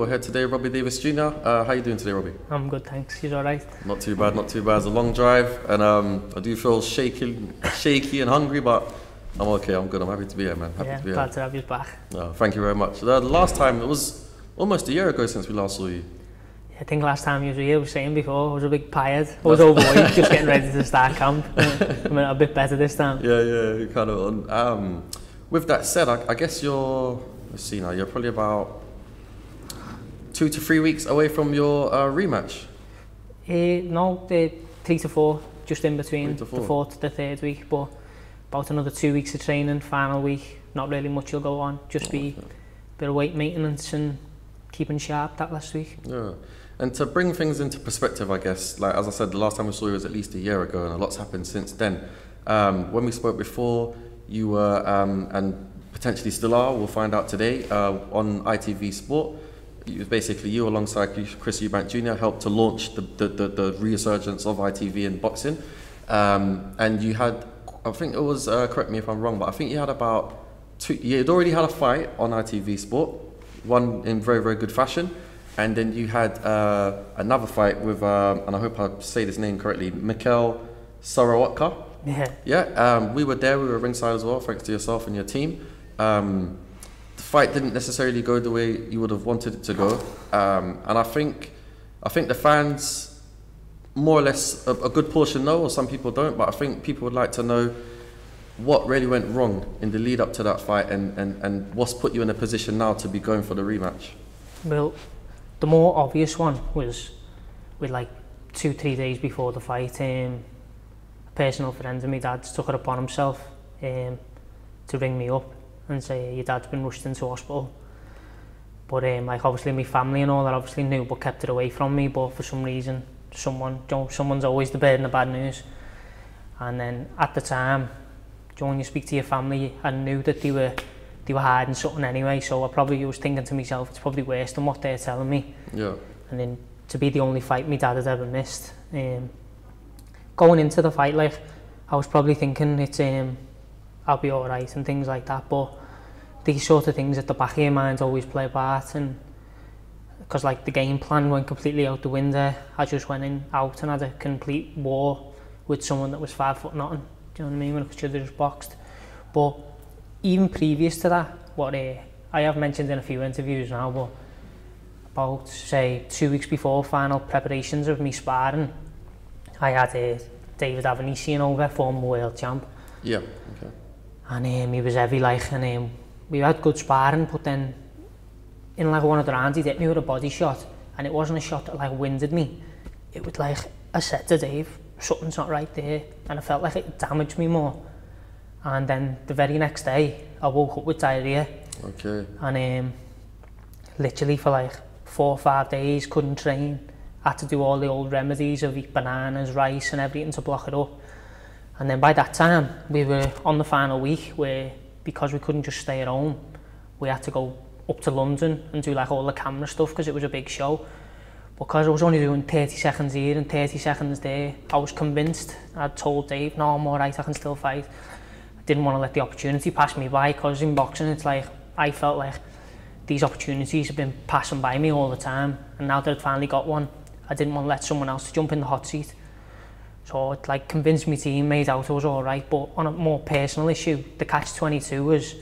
We're here today, Robbie Davies Jr. How are you doing today, Robbie? I'm good, thanks. You're alright? Not too bad, not too bad. It's a long drive, and I do feel shaky and hungry, but I'm okay, I'm good. I'm happy to be here, man. Happy to be glad here. to have you back. Thank you very much. The last time, it was almost a year ago since we last saw you. I think last time you were here, I was saying before, I was a bit tired. I was overweight, just getting ready to start camp. I'm a bit better this time. Yeah, kind of. With that said, I guess let's see now, you're probably about 2 to 3 weeks away from your rematch. No, 3 to 4, just in between the 4th to the 3rd week, but about another 2 weeks of training, final week, not really much will go on, just be a bit of weight maintenance and keeping sharp that last week. Yeah, and to bring things into perspective, I guess, like as I said, the last time we saw you was at least a year ago, and a lot's happened since then. When we spoke before, you were, and potentially still are, we'll find out today, on ITV Sport. Basically, you alongside Chris Eubank Jr. helped to launch the resurgence of ITV in boxing. And you had, I think it was, correct me if I'm wrong, but I think you had about you'd already had a fight on ITV Sport, one in very, very good fashion. And then you had another fight with, and I hope I say this name correctly, Michal Syrowatka. Yeah, we were there, we were ringside as well, thanks to yourself and your team. The fight didn't necessarily go the way you would have wanted it to go, and I think the fans, more or less, a good portion know, or some people don't, but I think people would like to know what really went wrong in the lead up to that fight, and what's put you in a position now to be going for the rematch. Well, the more obvious one was with like 2-3 days before the fight, a personal friend of my dad's took it upon himself to ring me up and say your dad's been rushed into hospital. But like obviously my family and all that obviously knew, but kept it away from me. But for some reason, someone's always the bearer of the bad news. And then at the time, when you speak to your family, I knew that they were hiding something anyway. So I probably was thinking to myself, it's probably worse than what they're telling me. Yeah. And then to be the only fight my dad had ever missed. Going into the fight, like I was probably thinking it's I'll be alright and things like that, but these sort of things at the back of your mind always play a part, and because like the game plan went completely out the window, I just went out and had a complete war with someone that was 5 foot nothing, do you know what I mean, when it should have just boxed. But even previous to that, what I have mentioned in a few interviews now, but about say 2 weeks before final preparations of me sparring, I had David Avenge over, former world champ. Yeah, okay. And he was heavy, like, and we had good sparring, but then in like one of the rounds he hit me with a body shot, and it wasn't a shot that like winded me. It was like, I said to Dave, something's not right there, and I felt like it damaged me more. And then the very next day, I woke up with diarrhea. Okay. And literally for like 4 or 5 days, couldn't train. Had to do all the old remedies of eat bananas, rice and everything to block it up. And then by that time, we were on the final week where, because we couldn't just stay at home, we had to go up to London and do like all the camera stuff because it was a big show. Because I was only doing 30 seconds here and 30 seconds there, I was convinced. I'd told Dave, no, I'm alright, I can still fight. I didn't want to let the opportunity pass me by, because in boxing it's like, I felt like these opportunities have been passing by me all the time, and now that I'd finally got one, I didn't want to let someone else jump in the hot seat. So it like convinced my teammates out I was alright. But on a more personal issue, the catch-22 was,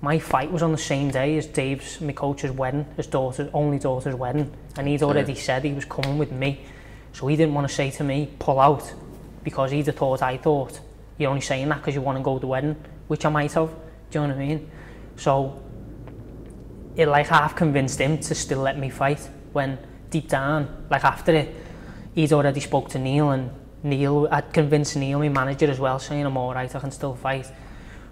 my fight was on the same day as Dave's, my coach's wedding, his only daughter's wedding, and he'd already said he was coming with me. So he didn't want to say to me, pull out, because he'd have thought I thought, you're only saying that because you want to go to the wedding, which I might have, do you know what I mean? So it like half convinced him to still let me fight, when deep down, like after it, he'd already spoke to Neil, and Neil had convinced Neil, my manager as well, saying I'm alright, I can still fight.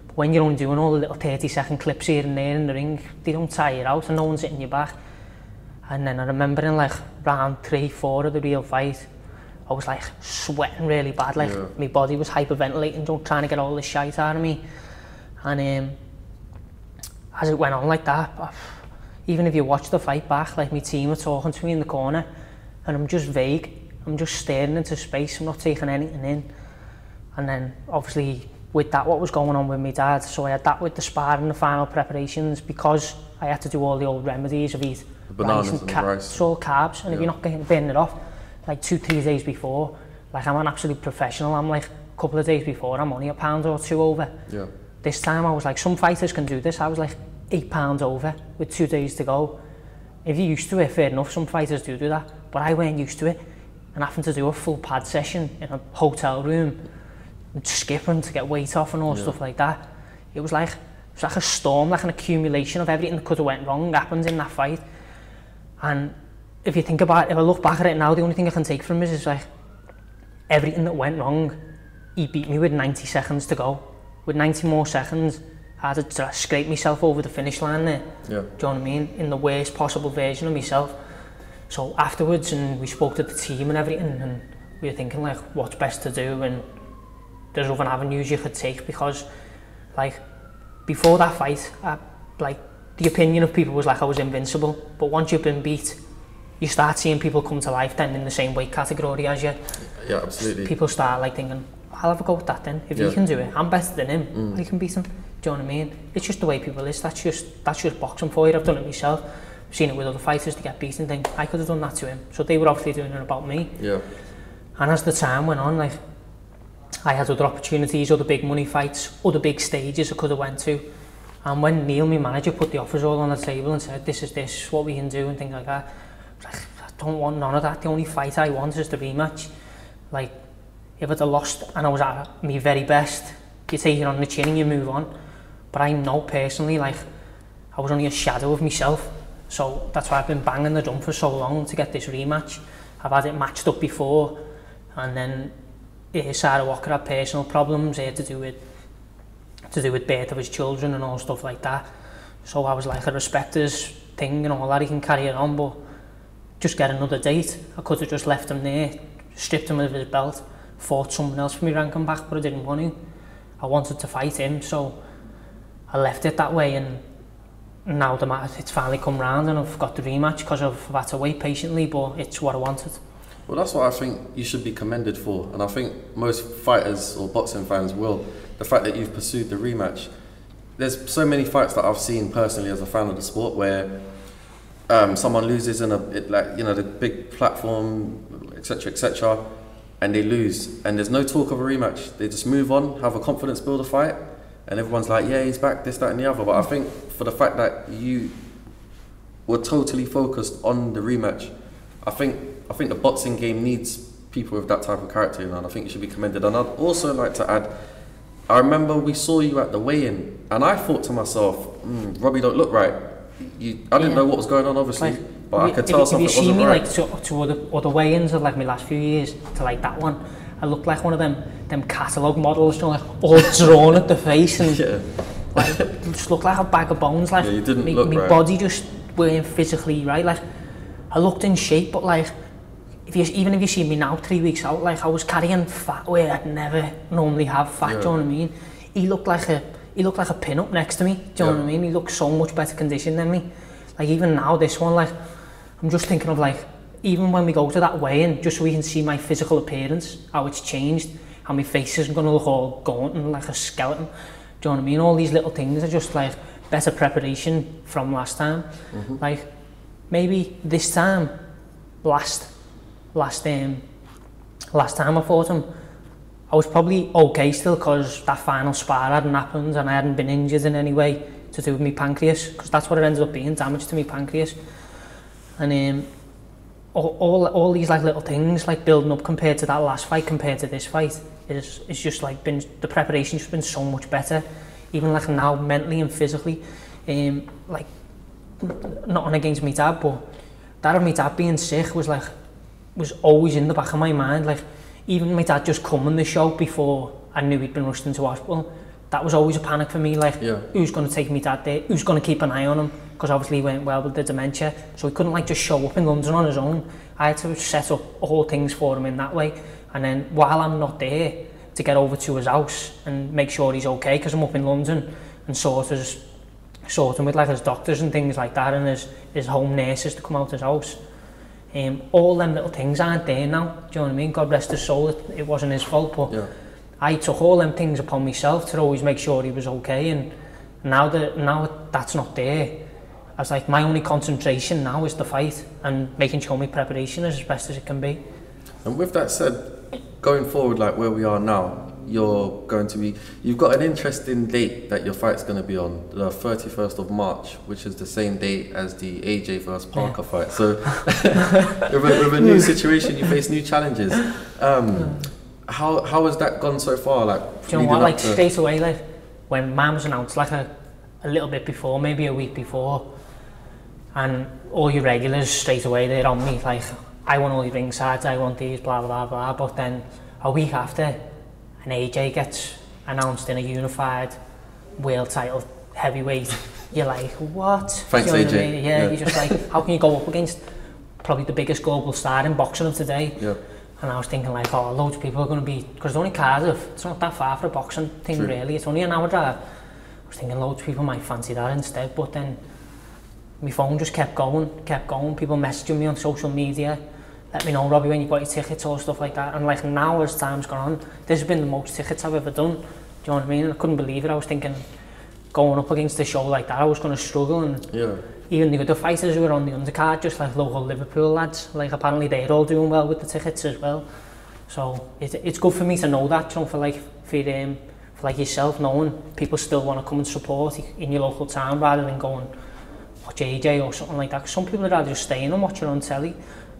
But when you're only doing all the little 30-second clips here and there in the ring, they don't tire you out and no one's hitting you back. And then I remember in like round 3-4 of the real fight, I was like sweating really bad, like my body was hyperventilating, trying to get all this shite out of me. And as it went on like that, even if you watch the fight back, like my team were talking to me in the corner, and I'm just vague. I'm just staring into space, I'm not taking anything in. And then obviously with that, what was going on with my dad, so I had that with the sparring, the final preparations, because I had to do all the old remedies of eat bananas rice and rice. It's all carbs, and if you're not burning it off, like 2-3 days before, like I'm an absolute professional, I'm like a couple of days before, I'm only a pound or 2 over. Yeah. This time I was like, some fighters can do this, I was like 8 pounds over with 2 days to go. If you're used to it, fair enough, some fighters do that, but I weren't used to it, and having to do a full pad session in a hotel room, and skipping to get weight off and all stuff like that, it was like a storm, like an accumulation of everything that could have went wrong happened in that fight. And if you think about it, if I look back at it now, the only thing I can take from it is like, everything that went wrong, he beat me with 90 seconds to go. With 90 more seconds, I had to scrape myself over the finish line there. Yeah. Do you know what I mean? In the worst possible version of myself. So afterwards, and we spoke to the team and everything, and we were thinking like, what's best to do, and there's other avenues you could take, because like before that fight, like the opinion of people was like I was invincible, but once you've been beat, you start seeing people come to life then in the same weight category as you. Yeah, absolutely. People start like thinking, I'll have a go with that then. If he can do it, I'm better than him. I can beat him. Do you know what I mean? It's just the way people is. That's just boxing for you. I've done it myself. I've seen it with other fighters to get beaten and think, I could have done that to him. So they were obviously doing it about me. Yeah. And as the time went on, like I had other opportunities, other big money fights, other big stages I could have went to. And when Neil, my manager, put the offers all on the table and said, this is what we can do and things like that, I was like, I don't want none of that. The only fight I want is the rematch. Like, if I'd have lost and I was at my very best, you take it on the chin and you move on. But I know personally, like, I was only a shadow of myself. So that's why I've been banging the drum for so long to get this rematch. I've had it matched up before, and then Syrowatka had personal problems to do with birth of his children and all stuff like that. So I was like, I respect his thing and all that, he can carry it on, but just get another date. I could have just left him there, stripped him of his belt, fought someone else for me ranking back, but I didn't want to. I wanted to fight him, so I left it that way, and now it's finally come round and I've got the rematch because I've had to wait patiently, but it's what I wanted. Well, that's what I think you should be commended for, and I think most fighters or boxing fans will. The fact that you've pursued the rematch. There's so many fights that I've seen personally as a fan of the sport where someone loses in the big platform, etc., and they lose, and there's no talk of a rematch. They just move on, have a confidence builder fight, and everyone's like, yeah, he's back, this, that, and the other. But I think for the fact that you were totally focused on the rematch, I think the boxing game needs people with that type of character, and I think you should be commended. And I'd also like to add, I remember we saw you at the weigh-in, and I thought to myself, Robbie don't look right. I didn't know what was going on, obviously, like, but I could tell something wasn't right. If you see me like to other weigh-ins of like my last few years to like that one, I looked like one of them catalogue models, you know, like all drawn at the face, and like just looked like a bag of bones. Like you didn't look right. My body just weren't physically right. Like I looked in shape, but like even if you see me now 3 weeks out, like I was carrying fat where I'd never normally have fat. Do you know what I mean? He looked like a pin-up next to me. Do you know what I mean? He looked so much better conditioned than me. Like even now, this one, like I'm just thinking of like, even when we go to that weigh-in, just so we can see my physical appearance, how it's changed, how my face isn't going to look all gaunt and like a skeleton. Do you know what I mean? All these little things are just like better preparation from last time. Like maybe this time, last time I fought him, I was probably okay still because that final spar hadn't happened and I hadn't been injured in any way to do with my pancreas, because that's what it ended up being, damage to my pancreas. And all these like little things like building up compared to that last fight compared to this fight is just like been, the preparation's just been so much better, even like now mentally and physically. Like nothing against my dad, but that of my dad being sick was always in the back of my mind. Like even my dad just coming the show before I knew he'd been rushed into hospital, that was always a panic for me. Like who's going to take my dad there, who's going to keep an eye on him, because obviously he went well with the dementia, so he couldn't like just show up in London on his own. I had to set up all things for him in that way, and then while I'm not there, to get over to his house and make sure he's okay, because I'm up in London, and sort him with like his doctors and things like that, and his home nurses to come out his house. All them little things aren't there now. Do you know what I mean? God rest his soul, it wasn't his fault, but I took all them things upon myself to always make sure he was okay, and now that's not there. I was like, my only concentration now is the fight and making sure my preparation is as best as it can be. And with that said, going forward, like where we are now, you've got an interesting date that your fight's going to be on, the 31st of March, which is the same date as the AJ versus Parker fight. So with a new situation, you face new challenges. How has that gone so far? Like, do you know what, like straight away, like when man was announced, like a little bit before, maybe a week before, and all your regulars straight away, they're on me, like, I want all your ring sides, I want these, blah, blah, blah. But then a week after, an AJ gets announced in a unified world title heavyweight, you're like, what? Thanks, AJ. I mean? Yeah, you're just like, how can you go up against probably the biggest global star in boxing of today? Yeah. And I was thinking like, oh, loads of people are going to be, because it's only Cardiff, it's not that far for a boxing thing. True. Really, it's only an hour drive. I was thinking loads of people might fancy that instead, but then my phone just kept going, people messaging me on social media, let me know, Robbie, when you got your tickets or stuff like that. And like now, as time's gone on, this has been the most tickets I've ever done. Do you know what I mean? And I couldn't believe it. I was thinking, going up against a show like that, I was going to struggle. And yeah. Even the other fighters who were on the undercard, just like local Liverpool lads, like apparently they're all doing well with the tickets as well. So it's good for me to know that, you know, for like yourself, knowing people still want to come and support in your local town rather than going watch AJ or something like that. Cause some people would rather just stay in and watch it on telly,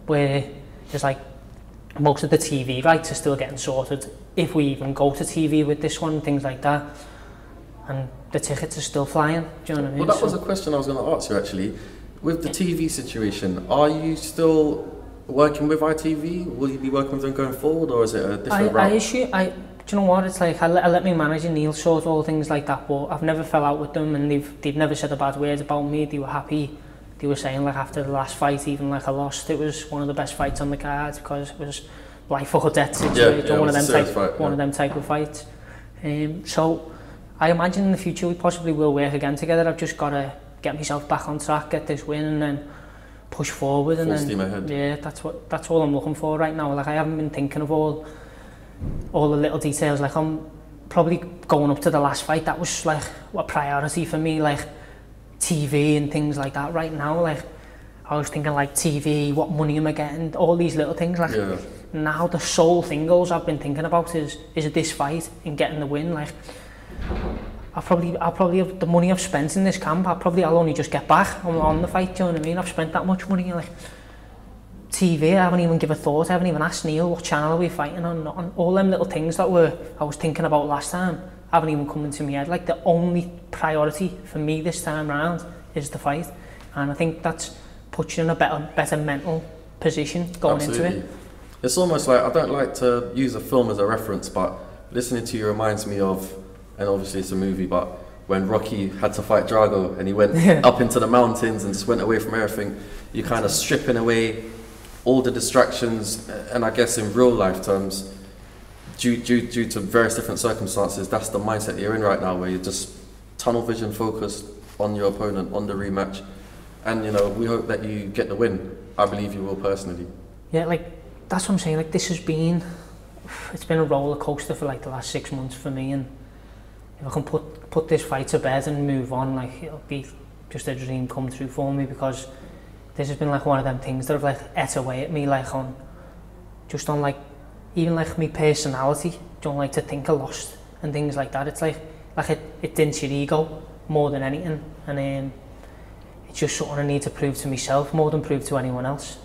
where there's like most of the TV rights are still getting sorted, if we even go to TV with this one, things like that. And the tickets are still flying, do you know what I mean? Well, that was a question I was going to ask you actually. With the TV situation, are you still working with ITV? Will you be working with them going forward, or is it a different route? Do you know what, it's like, I let my manager Neil sort all things like that, but I've never fell out with them, and they've never said a bad word about me. They were happy. They were saying like after the last fight, even like I lost, it was one of the best fights on the card because it was life or death situation, one of them type of fights. So I imagine in the future we possibly will work again together. I've just got to get myself back on track, get this win, and then push forward. Full steam ahead. Yeah, that's all I'm looking for right now. Like I haven't been thinking of all the little details. Like I'm probably going up to the last fight. That was like a priority for me, like TV and things like that. Right now, like I was thinking like TV, what money am I getting? All these little things. Like now the sole thing I've been thinking about is this fight and getting the win. Like I'll probably have the money I've spent in this camp, I'll only just get back on the fight, do you know what I mean? I've spent that much money, like TV, I haven't even given a thought, I haven't even asked Neil what channel are we fighting on, nothing. All them little things that I was thinking about last time haven't even come into my head. Like the only priority for me this time round is the fight, and I think that's puts you in a better mental position going into it. It's almost like, I don't like to use a film as a reference, but listening to you reminds me of, and obviously it's a movie, but when Rocky had to fight Drago and he went up into the mountains and just went away from everything, you're kind of stripping away all the distractions, and I guess in real life terms, due to various different circumstances, that's the mindset you're in right now, where you're just tunnel vision focused on your opponent, on the rematch, and you know, we hope that you get the win. I believe you will personally. Yeah, like that's what I'm saying, like it's been a roller coaster for like the last 6 months for me, and if I can put this fight to bed and move on, like it'll be just a dream come true for me, because this has been like one of them things that have like ate away at me, like on like even like my personality. Don't like to think I lost and things like that. It's like it dents your ego more than anything, and it's just something I need to prove to myself more than prove to anyone else.